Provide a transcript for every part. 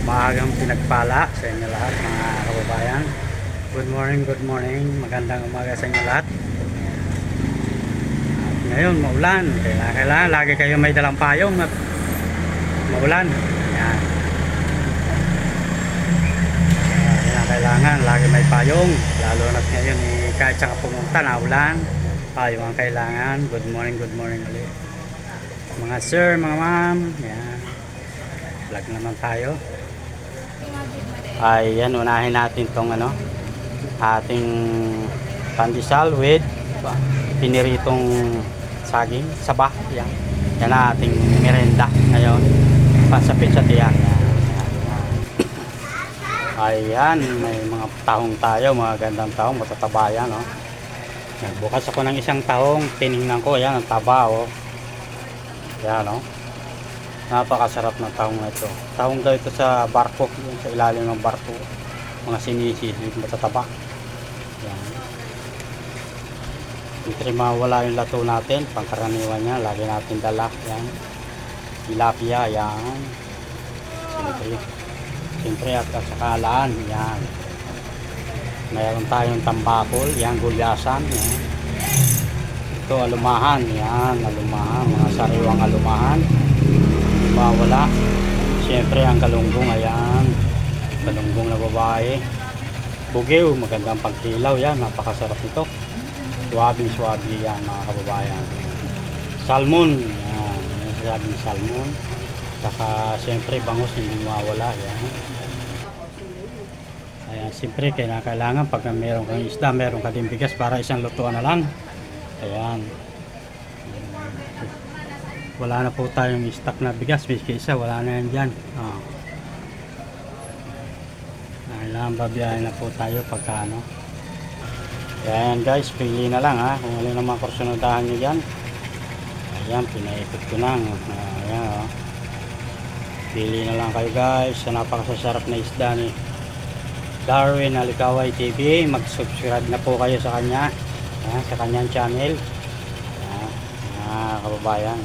Maagang pinagpala sa inyo lahat mga kababayan. Good morning, good morning. Magandang umaga sa inyo lahat. At ngayon, maulan. Kailangan lagi kayo may dalang payong at maulan. Yan. Kailangan lagi may payong. Lalo na ngayon, kahit saan ka pumunta na ulan, payong ang kailangan. Good morning ulit. Mga sir, mga ma'am. Yan. Vlog naman tayo. Ayan, unahin natin tong ating pandesal with piniritong saging, sabah. Yan. Yan ang ating merenda ngayon. Pasapit sa tiyan. Ayan, may mga tahong tayo, mga gandang tahong, matataba yan, oh. Nagbukas ako ng isang tahong, tiningnan ko, ayan, ang taba, oh. Ayan, oh. Napakasarap ng tahong na ito. Tahong daw ito sa barko, sa ilalim ng barko. Mga sinisisid, matataba. Ayan. Siyempre mawala yung lato natin, pangkaraniwan niya, lagi natin dala. Ayan. Tilapia, ayan. Siyempre at sakalaan, yan. Mayroon tayong tambakol, yan, gulyasan, yan. Ito alumahan, yan, alumahan, mga sariwang alumahan. Mawala. Siyempre ang galunggong, ayan. Galunggong na babae. Bugew, magandang pagkilaw, yan, napakasarap nito. Suwabing yan, mga kababayan. Salmon, yan, sabing salmon. Saka siyempre bangus hindi mawala, yan. Ayan, siyempre kailangan pag meron kang isda, meron ka din bigas para isang lutuan na lang. Ayan. Wala na po tayong stock na bigas, miski isa, wala na yan dyan. Kailangan babiyahin na po tayo pagka ano. Ayan guys, pili na lang ha, kung ano naman kursunodahan nyo dyan. Ayan, pinaikot ko na. Ayan o. Pili na lang kayo guys sa napakasasarap na isda ni Darwin Alikaway TV. Mag-subscribe na po kayo sa kanya, sa kanyang channel. Kababayan,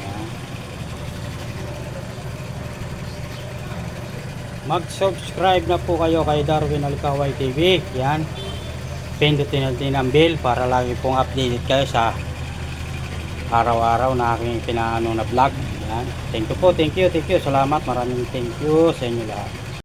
mag-subscribe na po kayo kay Darwin Alikaway TV. Yan, pindutin natin ang bell para lagi pong updated kayo sa araw-araw na aking pinaano na vlog. Yan. Thank you po, thank you, salamat, maraming thank you sa inyo lahat.